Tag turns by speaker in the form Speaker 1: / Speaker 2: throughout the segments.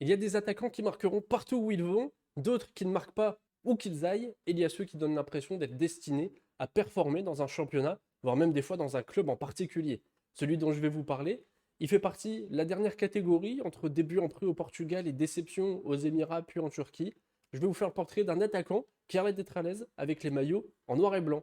Speaker 1: Il y a des attaquants qui marqueront partout où ils vont, d'autres qui ne marquent pas où qu'ils aillent, et il y a ceux qui donnent l'impression d'être destinés à performer dans un championnat, voire même des fois dans un club en particulier. Celui dont je vais vous parler, il fait partie de la dernière catégorie entre début en prêt au Portugal et déception aux Émirats puis en Turquie. Je vais vous faire le portrait d'un attaquant qui arrête d'être à l'aise avec les maillots en noir et blanc.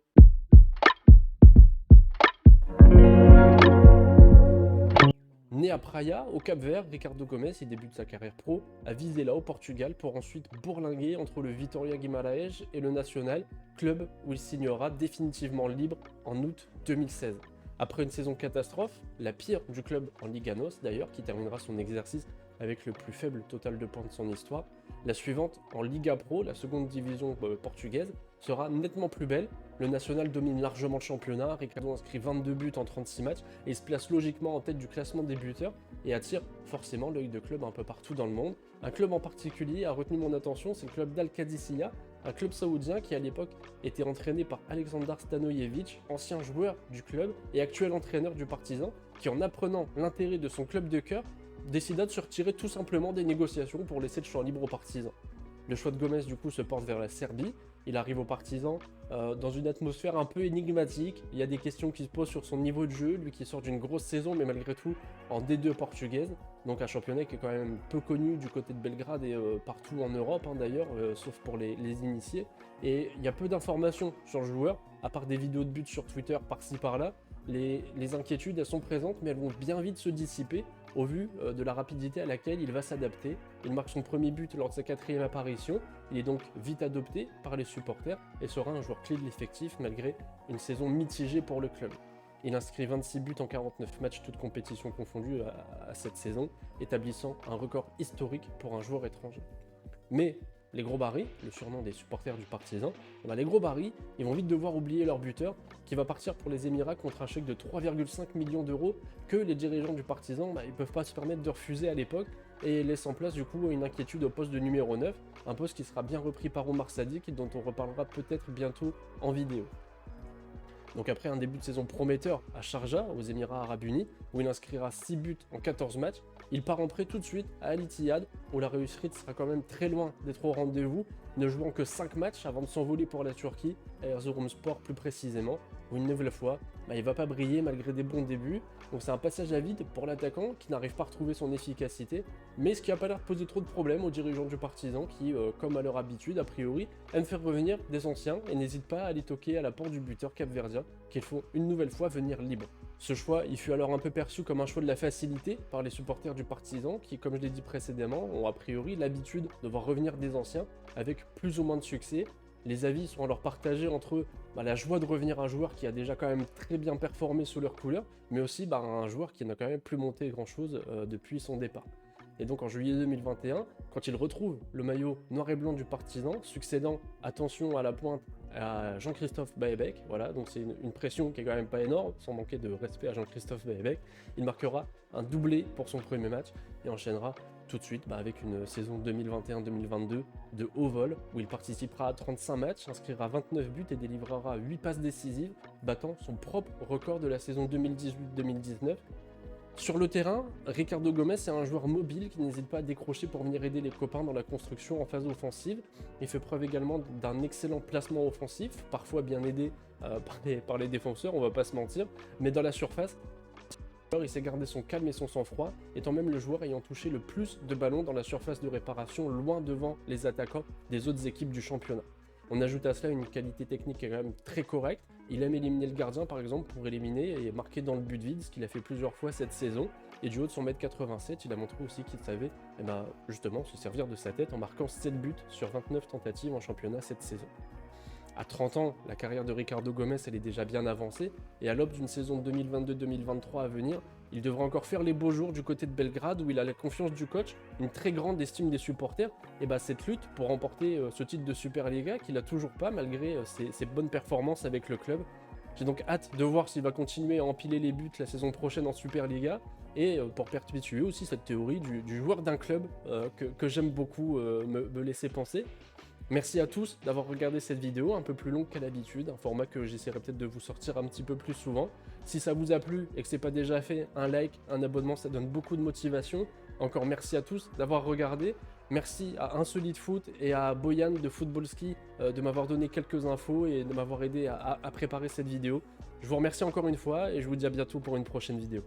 Speaker 1: Né à Praia, au Cap-Vert, Ricardo Gomes il débute sa carrière pro à Vizela au Portugal pour ensuite bourlinguer entre le Vitória Guimarães et le Nacional, club où il signera définitivement libre en août 2016. Après une saison catastrophe, la pire du club en Liga NOS d'ailleurs, qui terminera son exercice avec le plus faible total de points de son histoire, la suivante en Liga Pro, la seconde division portugaise, sera nettement plus belle. Le National domine largement le championnat, Ricardo inscrit 22 buts en 36 matchs et il se place logiquement en tête du classement des buteurs et attire forcément l'œil de clubs un peu partout dans le monde. Un club en particulier a retenu mon attention, c'est le club d'Al Qadisiyah, un club saoudien qui à l'époque était entraîné par Aleksandar Stanojevic, ancien joueur du club et actuel entraîneur du Partizan, qui en apprenant l'intérêt de son club de cœur, décida de se retirer tout simplement des négociations pour laisser le champ libre aux Partisans. Le choix de Gomes du coup se porte vers la Serbie. Il arrive aux Partisans dans une atmosphère un peu énigmatique. Il y a des questions qui se posent sur son niveau de jeu, lui qui sort d'une grosse saison mais malgré tout en D2 portugaise. Donc un championnat qui est quand même peu connu du côté de Belgrade et partout en Europe d'ailleurs, sauf pour les initiés. Et il y a peu d'informations sur le joueur, à part des vidéos de buts sur Twitter par-ci par-là. Les inquiétudes elles sont présentes mais elles vont bien vite se dissiper au vu de la rapidité à laquelle il va s'adapter. Il marque son premier but lors de sa 4e apparition, il est donc vite adopté par les supporters et sera un joueur clé de l'effectif malgré une saison mitigée pour le club. Il inscrit 26 buts en 49 matchs, toutes compétitions confondues à cette saison, établissant un record historique pour un joueur étranger. Mais les gros barils, le surnom des supporters du Partizan, les gros barils, ils vont vite devoir oublier leur buteur qui va partir pour les Émirats contre un chèque de 3,5 millions d'euros que les dirigeants du Partizan ils peuvent pas se permettre de refuser à l'époque et laissent en place du coup une inquiétude au poste de numéro 9, un poste qui sera bien repris par Omar Sadiq dont on reparlera peut-être bientôt en vidéo. Donc après un début de saison prometteur à Sharjah, aux Émirats Arabes Unis, où il inscrira 6 buts en 14 matchs, il part en prêt tout de suite à Al Ittihad, où la réussite sera quand même très loin d'être au rendez-vous, ne jouant que 5 matchs avant de s'envoler pour la Turquie, à Erzurumspor plus précisément, où une nouvelle fois, il ne va pas briller malgré des bons débuts. Donc c'est un passage à vide pour l'attaquant qui n'arrive pas à retrouver son efficacité, mais ce qui n'a pas l'air de poser trop de problèmes aux dirigeants du Partizan qui, comme à leur habitude a priori, aiment faire revenir des anciens et n'hésitent pas à aller toquer à la porte du buteur capverdien qu'ils font une nouvelle fois venir libre. Ce choix, il fut alors un peu perçu comme un choix de la facilité par les supporters du Partizan qui, comme je l'ai dit précédemment, ont a priori l'habitude de voir revenir des anciens avec plus ou moins de succès. Les avis sont alors partagés entre la joie de revenir un joueur qui a déjà quand même très bien performé sous leur couleur, mais aussi un joueur qui n'a quand même plus monté grand chose depuis son départ. Et donc en juillet 2021, quand il retrouve le maillot noir et blanc du Partizan, succédant, attention à la pointe, à Jean-Christophe Baebek, voilà, donc c'est une pression qui est quand même pas énorme, sans manquer de respect à Jean-Christophe Baebek, il marquera un doublé pour son premier match et enchaînera tout de suite avec une saison 2021-2022 de haut vol, où il participera à 35 matchs, inscrira 29 buts et délivrera 8 passes décisives, battant son propre record de la saison 2018-2019. Sur le terrain, Ricardo Gomes est un joueur mobile qui n'hésite pas à décrocher pour venir aider les copains dans la construction en phase offensive. Il fait preuve également d'un excellent placement offensif, parfois bien aidé par les défenseurs, on va pas se mentir, mais dans la surface, il sait garder son calme et son sang-froid, étant même le joueur ayant touché le plus de ballons dans la surface de réparation, loin devant les attaquants des autres équipes du championnat. On ajoute à cela une qualité technique qui est quand même très correcte. Il aime éliminer le gardien par exemple pour éliminer et marquer dans le but vide, ce qu'il a fait plusieurs fois cette saison. Et du haut de son 1m87, il a montré aussi qu'il savait justement se servir de sa tête en marquant 7 buts sur 29 tentatives en championnat cette saison. À 30 ans, la carrière de Ricardo Gomes elle est déjà bien avancée et à l'aube d'une saison 2022-2023 à venir, il devra encore faire les beaux jours du côté de Belgrade où il a la confiance du coach, une très grande estime des supporters et cette lutte pour remporter ce titre de Superliga qu'il a toujours pas malgré ses bonnes performances avec le club. J'ai donc hâte de voir s'il va continuer à empiler les buts la saison prochaine en Superliga et pour perpétuer aussi cette théorie du joueur d'un club que j'aime beaucoup me laisser penser. Merci à tous d'avoir regardé cette vidéo, un peu plus longue qu'à l'habitude, un format que j'essaierai peut-être de vous sortir un petit peu plus souvent. Si ça vous a plu et que ce n'est pas déjà fait, un like, un abonnement, ça donne beaucoup de motivation. Encore merci à tous d'avoir regardé. Merci à Insolite Foot et à Boyan de Footballski de m'avoir donné quelques infos et de m'avoir aidé à préparer cette vidéo. Je vous remercie encore une fois et je vous dis à bientôt pour une prochaine vidéo.